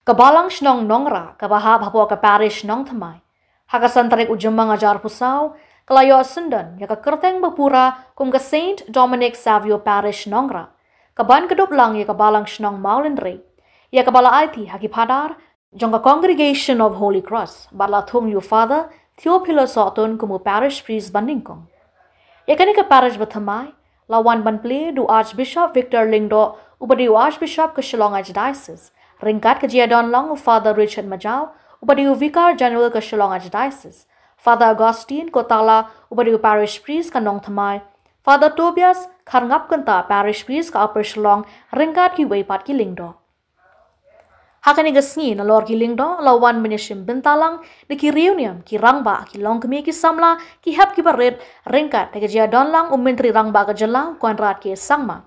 Kabalang shnong nongra, kabaha bahwa ka parish nong thamai. Hakasan tarik ujumang ajar pusau, kalayo asundan, ya ka kerteng bapura kum ka Saint Dominic Savio Parish nongra. Kaban kedop lang ya kabalang shnong maulendri. Ya kabala IT haki padar, jong ka Congregation of Holy Cross, bala thung you father, Theophilus Otun kumu parish priest bandingkong. Ya kani ka parish bathamai, lawan banple du Archbishop Victor Lingdo, ubadi Archbishop ka Shillong Archdiocese. Ringkat kejadian long Father Richard Majau, upadiu Vicar General ke Shillong Archdiocese, Father Augustine Kotala, upadiu Parish Priest ke Nong Thamai, Father Tobias Karngap Kenta Parish Priest ke Upper Shillong, ringkat ki weipat ki Lingdo. Hakani gasngi na lor ki Lingdo, lawan menyeshim bentalang, de ki reunion, ki rangba, ki long kemi ki samla, ki hap ki barit, ringkat de kejadian lang menteri rangba ke jelang, kuanrat ki sangma.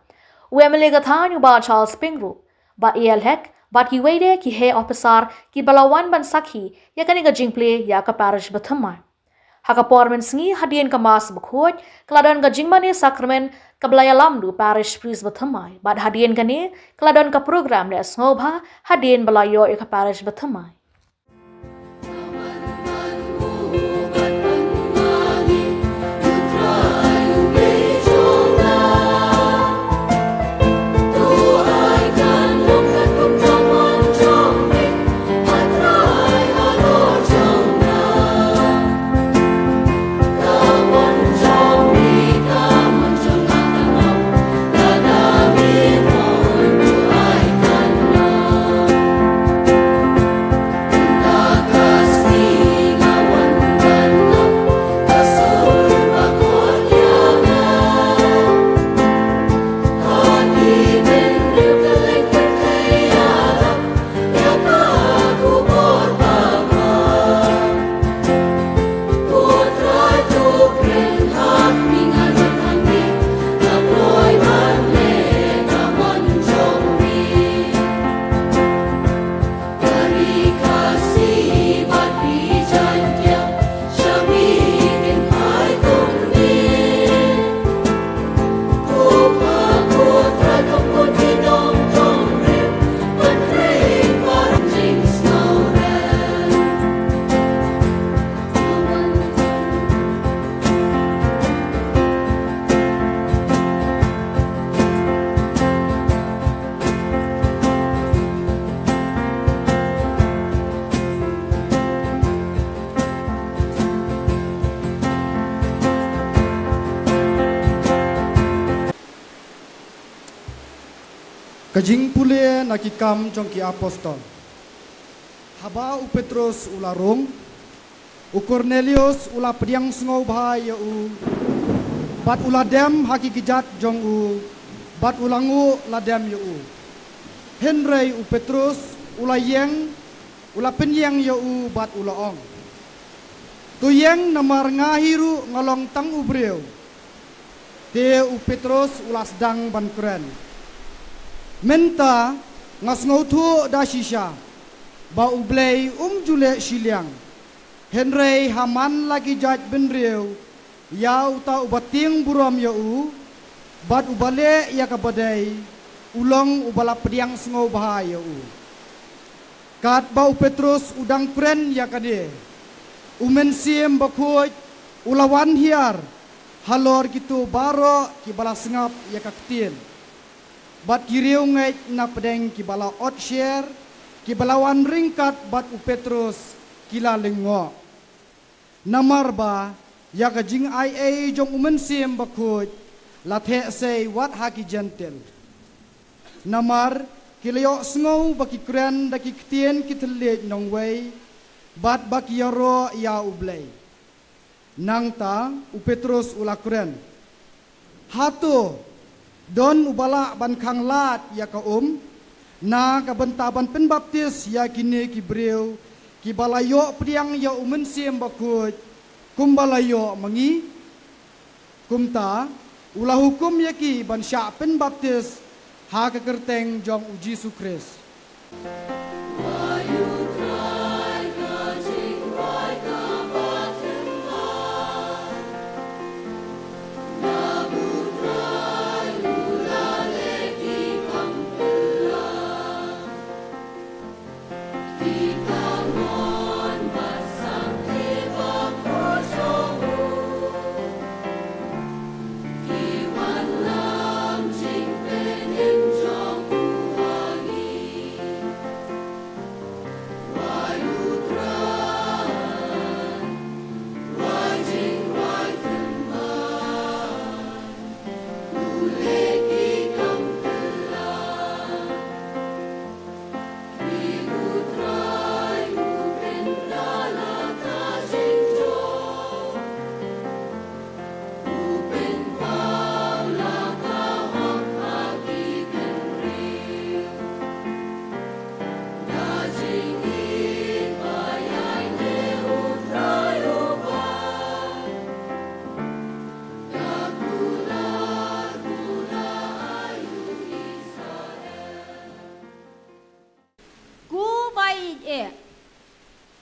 Uemele gathan uba Charles Pingru, ba hek, bat ki wede ki he officer ki balawan ban sakhi ya kani ga jingple ya ka parish bathamai. Haka pormen sngi hadien ka mas bukhoj kladon ga jingmane sakramen ka blaya lamdu parish priest bathamai. Bat hadien kani kladon ka program le sngoba hadien balayo ya ka parish bathamai. Kajing pule nakikam jong ki apostol. Haba u Petrus ularung, u Cornelius ula pediang sengau bahaya u, bat uladem haki kijat jong u, bat ulangu ladem ya u. Henry u Petrus ula yeng, ula penyeng ya u bat ula ong. Tu yeng namar ngahiru ngolong tang u breu. Te u Petrus ula sedang ban keren. Menta ngas ngautu da shisha ba ublei jule shiliang Henry haman lagi jaj benreu ya uta ubating buram ya u bat ubale ya kabadai ulong ubala pediang sengau bahaya u kat ba Petrus udang kren ya kade umen siem bakuj ulawan hiar halor gitu baro ki bala sengap ya kaktin bat kiriu ngai na pedeng ki bala ot share ki balawan ringkat bat u Petrus kila lengo namar ba ya ka jing ai jong umen sim bakut la the sei wat haki gentle namar kilyo sngo baki kren daki ktien ki thle nong wei bat baki yaro ya ublei nangta u Petrus ula kren hatu don ubala ban khang lat ya ka na ka bentaban penbaptis ya kini ki breu ki balayo priang ya umen sim bakut kum balayo mangi kumta ulah hukum ya ki ban sya penbaptis ha ka kerteng jong uji sukres.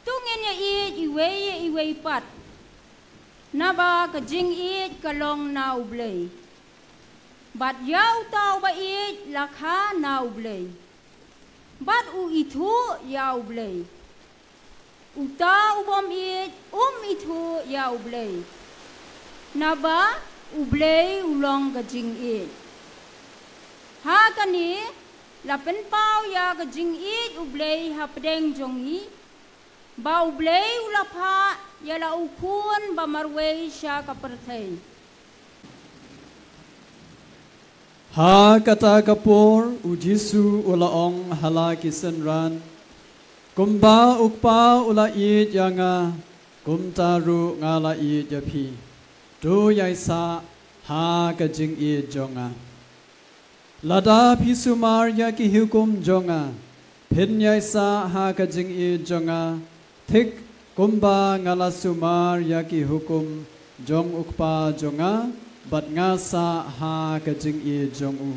tungin ya iwe pat naba ka jing ka long na ublay bat yaw tao ba lakha na ublay bat u itu ya ublay uta ubom itu ya ublay naba ublay ulong ka jing ha kani lapen pau ya ka jing ublay ha pedeng jongi ba ublay ulapha ya la ukun ba marway siya kapertay ha kata kapor u Jisu ulaong hala kisenran kumba ukpa ula yanga kumtaru ngala japi do yaisa ha ka jing jonga lada pisumar ya ki hukum jonga pin yaisa ha ka jing jonga Thik kumba ngala sumar yaki hukum jong ukpa jonga bat ngasa ha kajing jong u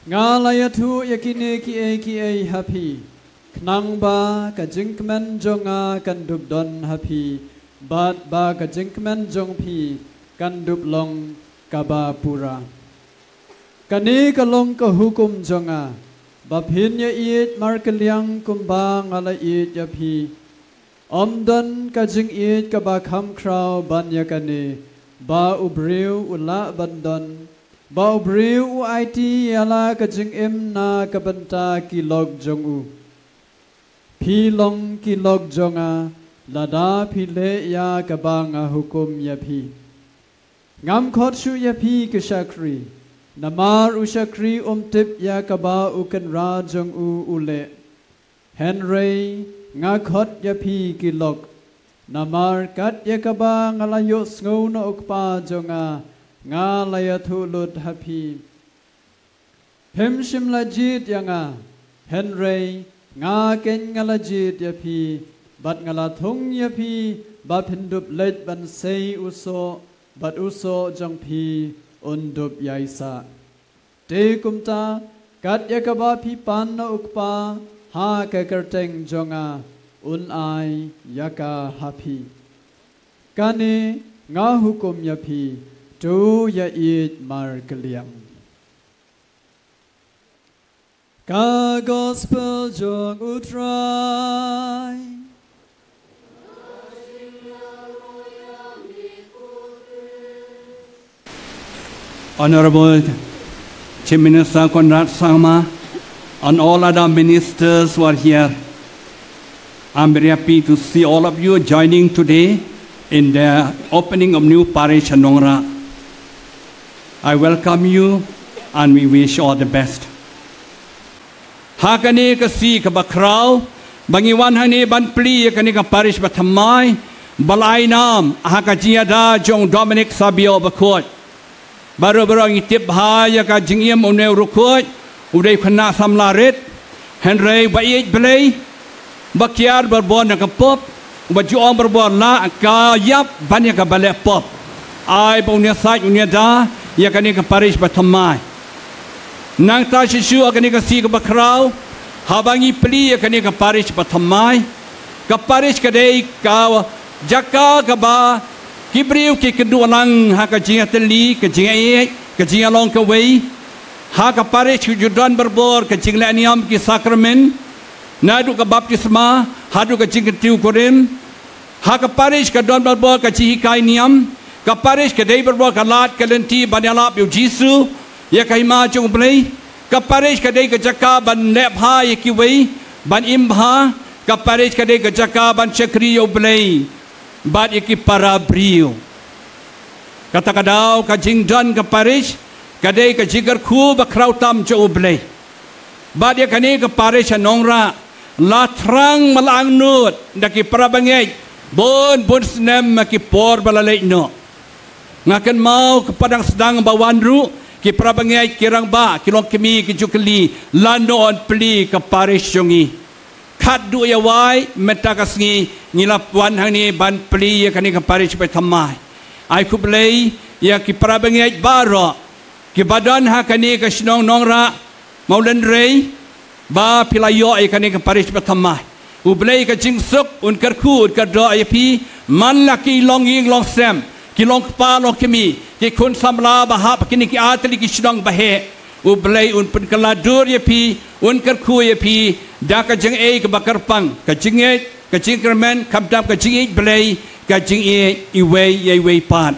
ngala yathu yakine ki happy knang ba kajing kmen jonga kan dub don happy bat ba kajing kmen jong pi kan dub long kaba pura kani kalong ka hukum jonga Baphin ya mar kaliang kumba ngala yapi omdan kajing ka ba kham kraw ban ya kani ba ubriu ula bandon ba ubriu u it yala kajing na kabanta kilog jongu pilong kilog jonga lada pile ya kabanga hukum yapi ngam khot shu yapi kishakri Namar ushakri tip ya kaba ukan ra jong ule Henry ngakhot ya pi kilok Namar kat ya kaba ngalayo sngo na ukpa jonga ngalaya thulut hapi Hemshim lajit yanga Henry ngaken ngalajit ya pi bat ngalathung ya pi ba pindup let ban sei uso bat uso jong pi undup yaisa te kumta kat yakaba pi pan na ukpa ha ka kerteng jonga un ai yaka hapi kane nga hukum yapi tu ya it mar kaliam ka gospel jong utrai Honorable Chief Minister Conrad Sangma and all other ministers who are here, I'm very happy to see all of you joining today in the opening of new parish in Nongra. I welcome you and we wish all the best. Hakani kasi kabakraw, bangiwan hani ban pli kani ka parish bathamay, balay nam hakajiyada jong Dominic Sabio bakot. Baru-baru ngitip bahaya ka jingiem uneu rukut udai kena samlarit Henry baik belai bakiar berbon nak pop bajuang berbon la ka yap banyak ka balik pop ai punya saj punya da ya kani ka parish bathamai nang ta sisu kani ka si ka bakrau habangi pli ya kani ka parish bathamai ka parish ka dei ka jaka ka ba Kibriu ki kedua lang ha ka jinga teli ka jinga ka jinga long ka wei ha ka parish ku judan berbor ka jingla niam ki sakramen nadu ka baptisma hadu ka jinga tiu korim ha ka parish ka don berbor ka jihi kai niam ka parish ka dei berbor ka lat ka lenti banalap yu Jisu ya ka ima chung blei ka parish ka dei ka jaka ban lep ha ya ki wei ban imha ka parish ka dei ka jaka ban chakri yu blei bat iki para brio kata kadau ka jingdan ka parish kadai ka jigar khu ba krautam jo ublei bat ya kani ka parish Nongra la trang malang nut daki para bangei bon snem ki por balalai no ngakan mau ke padang sedang bawanru ki para bangei kirang ba kilong kemi ki jukeli lanon pli ka parish jongi Kat du ya wai metakasngi ngilap wan hani ban pli ya kani ka parish pe thamai ai ku blei ya ki prabangai baro ki badan ha kani ka snong Nongra maulen rei ba pilayo ay kani ka parish batamai ublay ka jingsuk un karku un kardo ay pi man laki long ying long sem ki long pa long kemi ki kun samla baha kini ki atli ki sidang bahe ublay un pen kaladur ya pi un karku ya pi da ka jing ay ka bakarpang ka jingit ka jingkermen kamdam ka jingit blay ka jingit iway yay pat.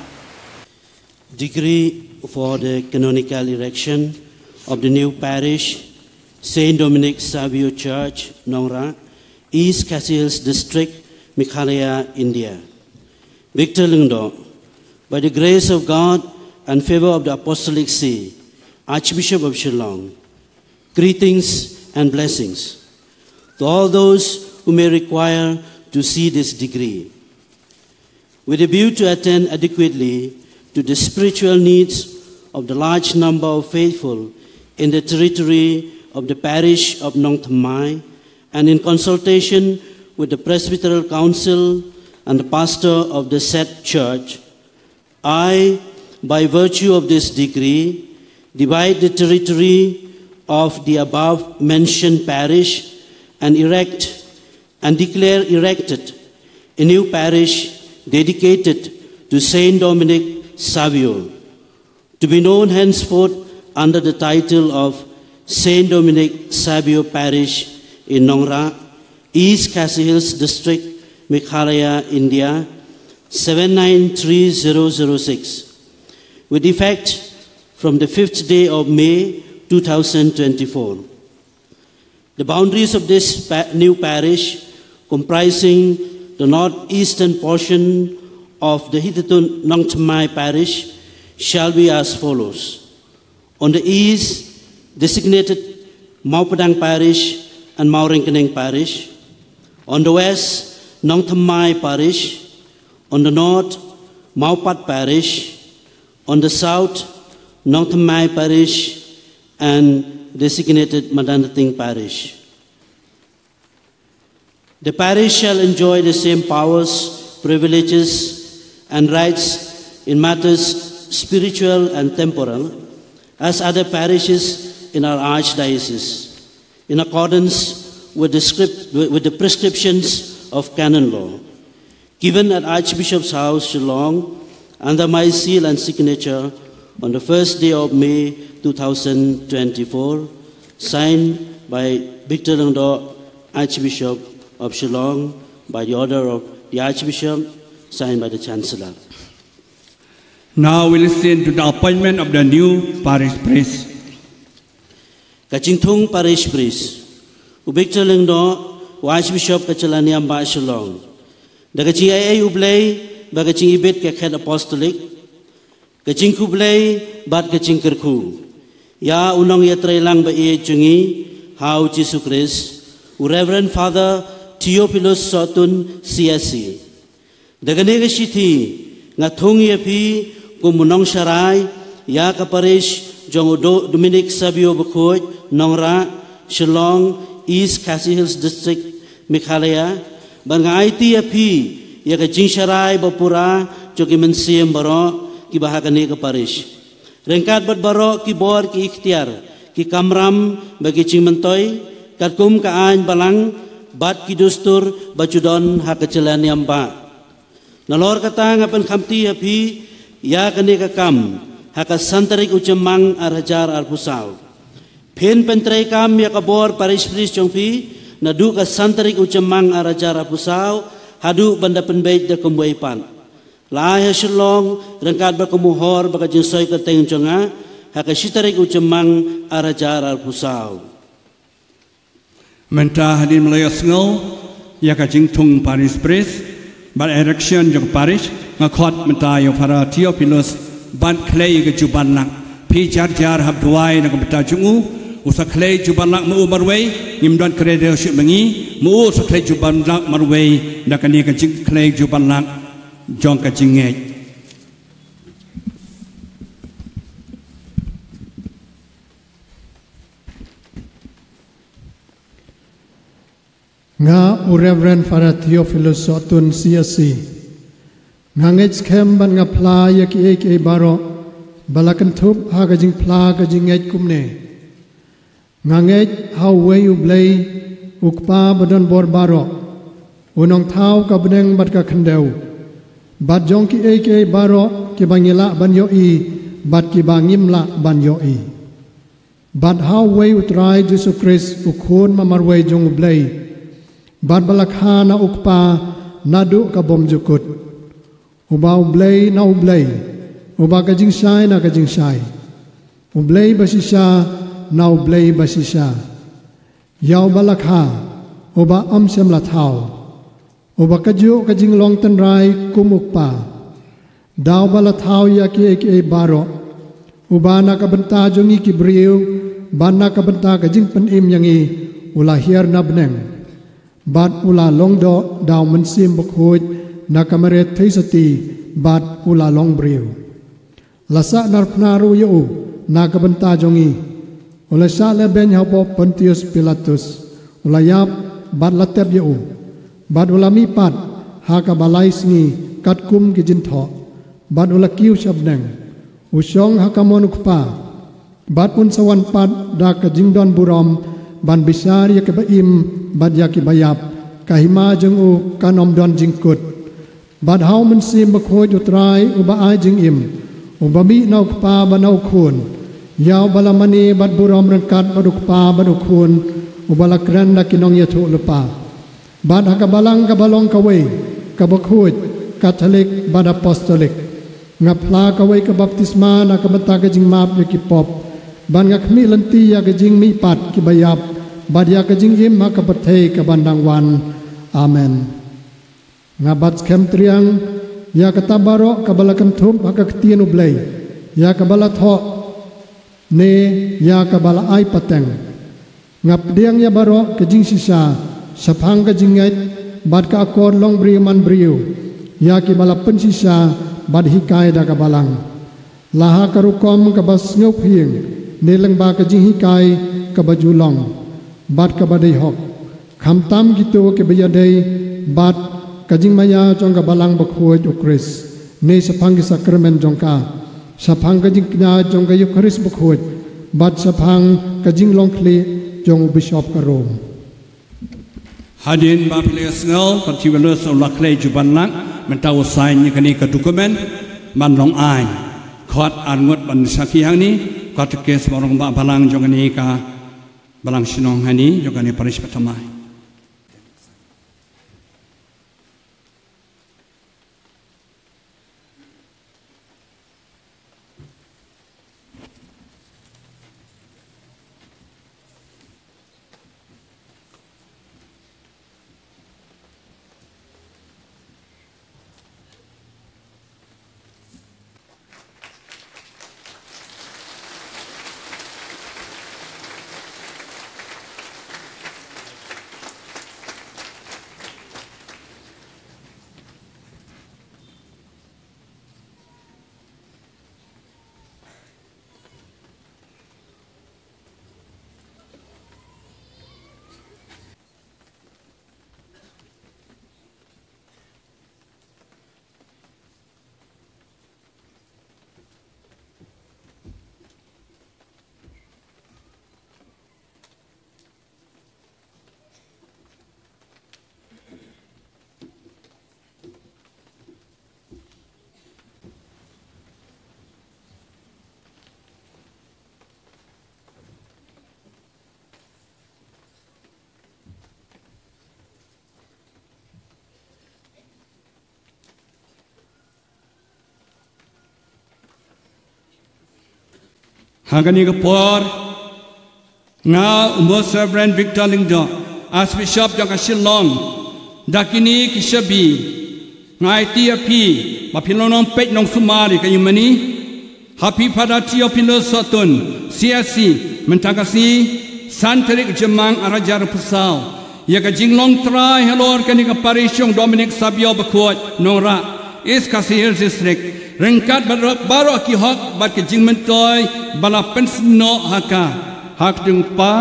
Decree for the canonical erection of the new parish, Saint Dominic Savio Church, Nongra, East Khasi Hills District, Meghalaya, India. Victor Lingdo, by the grace of God and favor of the Apostolic See, Archbishop of Shillong, greetings and blessings to all those who may require to see this decree. With a view to attend adequately to the spiritual needs of the large number of faithful in the territory of the parish of Nong Thamai, and in consultation with the Presbyteral Council and the pastor of the said church, I, by virtue of this decree, divide the territory of the above mentioned parish and declare erected a new parish dedicated to Saint Dominic Savio, to be known henceforth under the title of Saint Dominic Savio Parish in Nongra, East Khasi Hills District, Meghalaya, India, 793006, with effect from the 5th day of May 2024. The boundaries of this new parish, comprising the northeastern portion of the hitherto Nong Thamai parish, shall be as follows. On the east, designated Maupadang parish and Mauringkeneng parish. On the west, Nong Thamai parish. On the north, Maupat parish. On the south, Nong Thamai parish and designated Madanating parish. The parish shall enjoy the same powers, privileges, and rights in matters spiritual and temporal as other parishes in our archdiocese, in accordance with the prescriptions of canon law, given at Archbishop's House, Shillong, under my seal and signature on the 1st day of May 2024, signed by Victor Lingdo, Archbishop of Shillong, by the order of the Archbishop, signed by the Chancellor. Now we listen to the appointment of the new parish priest. Kachingthung parish priest, Victor Lingdo, Archbishop Kachalaniam Ba Shillong. The Kaching Ay Ublay, Bagaching Ibit Kakhet Apostolic, Kaching Kublay, Bat Kaching Kirku. Ya Unong Yatray Lang Ba Iye Chungi, How Jesus Christ, Reverend Father Theophilus Sotun CSC. The Ganega Shiti, Ngatung Yapi, Kumunong Sharai, Yaka Parish, Jong Dominic Savio Bakoy, Nongra, Shillong, East Khasi Hills District, Meghalaya, Bangai Yapi, Yaka Jingsharai Bapura, Jokimensiam Baro, Kibahakanega Parish. Rengkat Baro, Kibor, Ki Ikhtiar, Ki Kamram, Bagi Chingmentoy, Katkum Kaan Balang, Bat Kidustur, Bachudon, Hakachalaniamba. Nalor katang apan kamti api ya kaneka kam haka santarik ucemang arhajar arpusau. Pen pentrai kam ya kabor parish priest jongpi nadu ka santarik ucemang arhajar arpusau hadu banda penbait da kumbuipan. Lahir Shillong rengkat berkumuhor baka jinsoy ka teng jonga haka sitarik ucemang arhajar arpusau. Mentah hadin melayas ngau ya ka jingthung parish priest. But erection jong parish ngakot mentayo para Theophilus ban clay ke jubanlak pi jar hab duai na komita jungu usa clay jubanlak mu marway ngimdan krede syuk mengi mu usa clay jubanlak marway da kani ke jing clay jubanlak jong ka jingej. Nga Reverend Father Theophilus Sotun CSC ngangej kem ban nga pla ya ki baro balakan thup ha ga jing pla ga jing ej kumne Nganget hau wei ublei ukpa badan bor barok unong thau ka beneng bat ka khendeu bat jong ki ke barok ki bangila ban yo i bat ki bangim la ban yo i bat hau wei utrai Jesu Christ ukhun mamar wei jong ublei bat balakha na ukpa nadu ka bom jukut uba ublei na ublei uba ka jingsai na ka jingsai ublei basisa na ublei basisa yau balakha uba amsem la thau uba kaju ka jinglong tanrai kumukpa daw bala thau ya ki baro uba na ka benta jongi ki briu ban na ka benta ka jing pen im yangi ula hiar na beneng bat ula longdo daw mensim bokhuj na kamare thaisati bat ula long briu lasa narpnaru yu na ka benta jongi ula sa le ben hapo Pontius Pilatus ula yap bat latep yu bat ula mi pat ha ka balai sngi kat kum ki jin tho bat ula kiu shabneng usong ha ka monukpa bat un sawan pat da ka jingdon burom ban bisar ya ke baim bat ya ki bayap kahima jeng u kanom don jingkut bat hau mensim bakhoj utrai uba ai jing im uba mi nau kpa banau khun yau balamani bat burom rengkat badukpa badukhun ubala kran da kinong yathu lupa bat hakabalang kabalong kawai kabakhoj Katolik bad apostolik ngapla kawai ka baptisma na kabata ka jing map ya ki pop ban ngakmi lanti ya ka jing mi pat ki bayap bad ya ka jing im ka pathei ka bandang wan amen ngabat kem triang ya ka tabaro kabalakan thup ka ktien ublei ya ka balatho ne ya ka bala ai pateng ngap diang ya baro ka jing sisa saphang ka jingait bad ka akor long bri man briu ya ki bala pensisa bad hikai da ka balang laha karukom ka bas ngop hieng neleng ba ka jing hikai ka bajulong bad ka badai hok khamtam gitu ke bayadai bad ka jing maya jong ka balang bakhoi ukris ne saphang ki sakramen jong ka saphang ka jing kna jong ka yukaris bakhoi bad saphang ka jing long kli jong bishop ka rom Hadin Bapilya Snell, Continuous of Laklay Jubanlang, Mentaw sign Yakani ka dokumen, man long ay, Kot Angut Ban Sakihani, Kot Kes Morong Balang Jongani ka Balang Sinong Hani, Jogani Parish Patamai. Hagani kapor nga umos Reverend Victor Lingdo Archbishop jang Shillong dakini kishabi ngai tiapi mapilonong pet nong sumari kayumani happy padati opino sotun CSC mentagasi santerik jemang arajar pusau ya ka jinglong trai helor kani ka parishong Dominic Sabio bakot nora is kasihir district rengkat baru ki hak bat ke jing mentoy bala pensno haka hak dung pa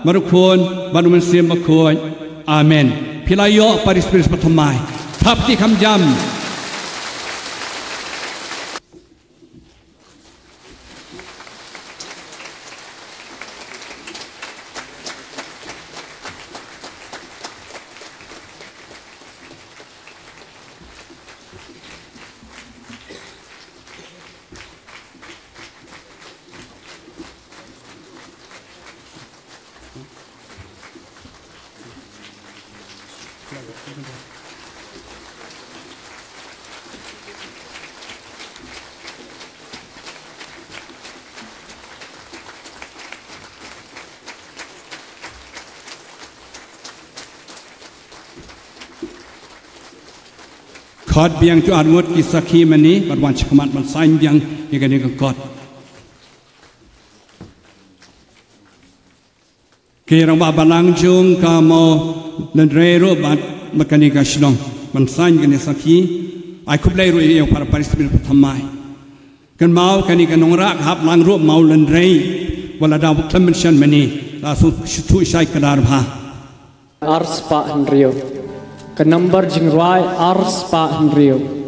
marukon baru mensim bakoi amen pilayo paris patamai thapti khamjam Khot biang tu angut kisah mani berwan cekamat mensain biang yang ni kekot. Kira balang jung kamo nendrero bat makani kashlong mensain kani sakhi ai kublai ru yang para parisbir pertamai. Kan mau kani kanongra hap lang ru mau nendrei wala da klemensian mani langsung shutu syai kadar bha. Ars pa Henrio. Ke number jingrai Ars pa Henrio.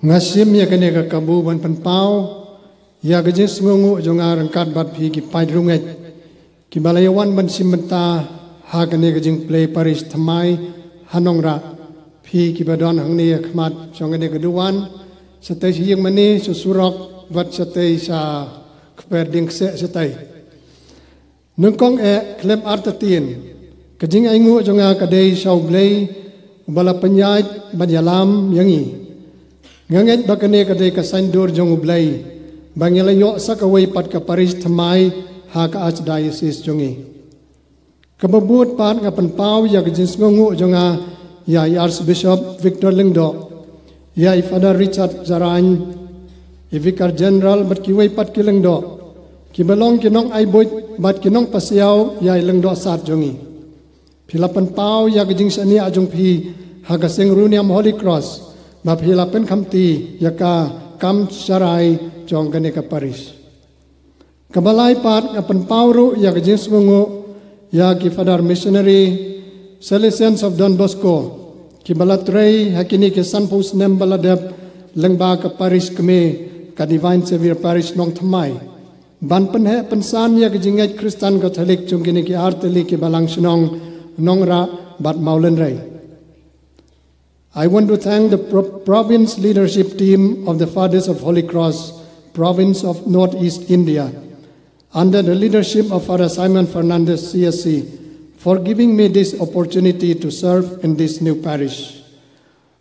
Ngasim ya kene ka kabu ban penpau ya gejis ngungu jonga rangkat bat phi ki pai rungai ki balayawan ban simmenta ha kene gejing play paris thamai hanongra phi ki badon hangni khmat jongene geduan satay siyeng mani susurok bat satay sa kper ding se satay nungkong klem artatin gejing aingu jonga kadai saublei bala penyait banyalam yangi nganget bakane kadai ka sandur jong ublai bangelayo sakawai pat ka paris thamai ha ka archdiocese jongi kababut pat nga panpau ya gejins ngungu jonga ya archbishop Victor Lingdo ya Father Richard Zarain vicar general bat kiwai pat kilengdo kibalong kinong ai boy bat kinong pasiaw ya lengdo sat jongi pilapan pau ya gejing sani ajong phi ha ka sengruniam Holy Cross Baphilapen kamti yaka kam sarai jong gane ka paris kabalai pat apan pauru ya gejis ngungu ya ki Father missionary Salesians of Don Bosco ki balatrei hakini ke sanpus nem baladep lengba ka paris keme ka divine savior paris nong thamai ban penhe pensan ya gejingai Kristen Catholic jong gane ki arteli ki balang sunong nongra bat maulen rai. I want to thank the province leadership team of the Fathers of Holy Cross, province of Northeast India, under the leadership of Father Simon Fernandez, CSC, for giving me this opportunity to serve in this new parish.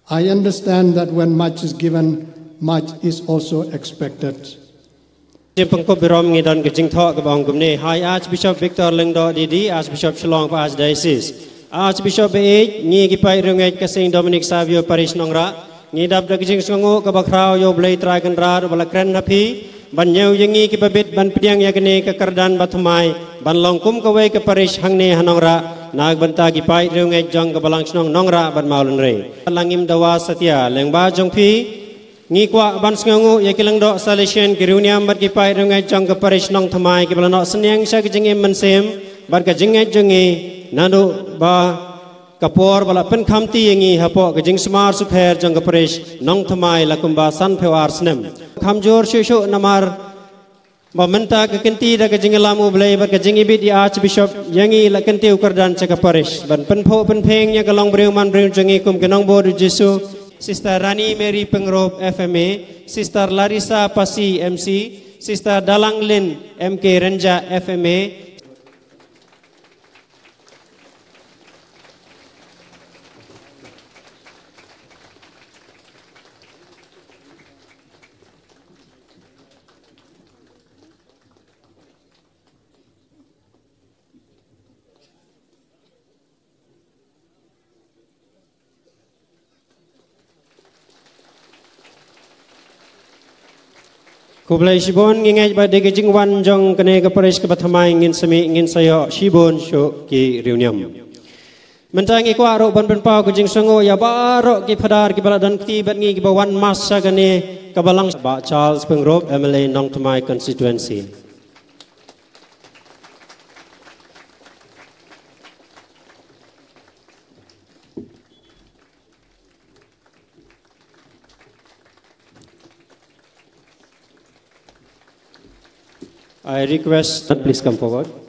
I understand that when much is given, much is also expected. Hi, Archbishop Victor Lingdo Didi, Archbishop Shillong for Archdiocese. Archbishop Beij, ni kipai rungai ke Saint Dominic Savio Parish Nongra, ni dap daging sungu ke bakrau yo blai tragan ra bala kren hapi, ban nyau yangi ki babit ban pediang yakne ke kerdan batumai, ban longkum ke wei ke parish hangne hanongra, nag banta kipai rungai jong ke balang sunong nongra ban maulun rei. Langim dawa satya lengba jong pi, ni kwa ban sungu yakilang do Salesian kiruniam bat kipai rungai jong ke parish nong thamai ke balano senyang sya ke jengem mensem, bat ke jengai jengi nado ba kapor bala pen khamti yangi hapo gajing smar supher jang kapresh nong thamai lakumba san phewar snem khamjor shushu namar ba menta ka kenti da gajing lamu blai ba gajing ibit di archbishop yangi la kenti ukardan cha kapresh ban pen pho pen pheng nya kalong breu man breu jangi kum kenong bodu jesu Sister Rani Mary Pengrove FMA, Sister Larissa Pasi MC, Sister Dalang Lin MK Renja FMA. Kublai Shibon ngingai pada gejing wan jong kene ke Paris ke Batamai ngin semi ngin sayo Shibon syuk ki reunion. Mentang iku arok ban pau gejing songo ya barok ki padar ki baladan ti bat ngi ki bawan masa kene kabalang ba Charles Pengrop MLA Nong Tamai constituency. I request that please come forward.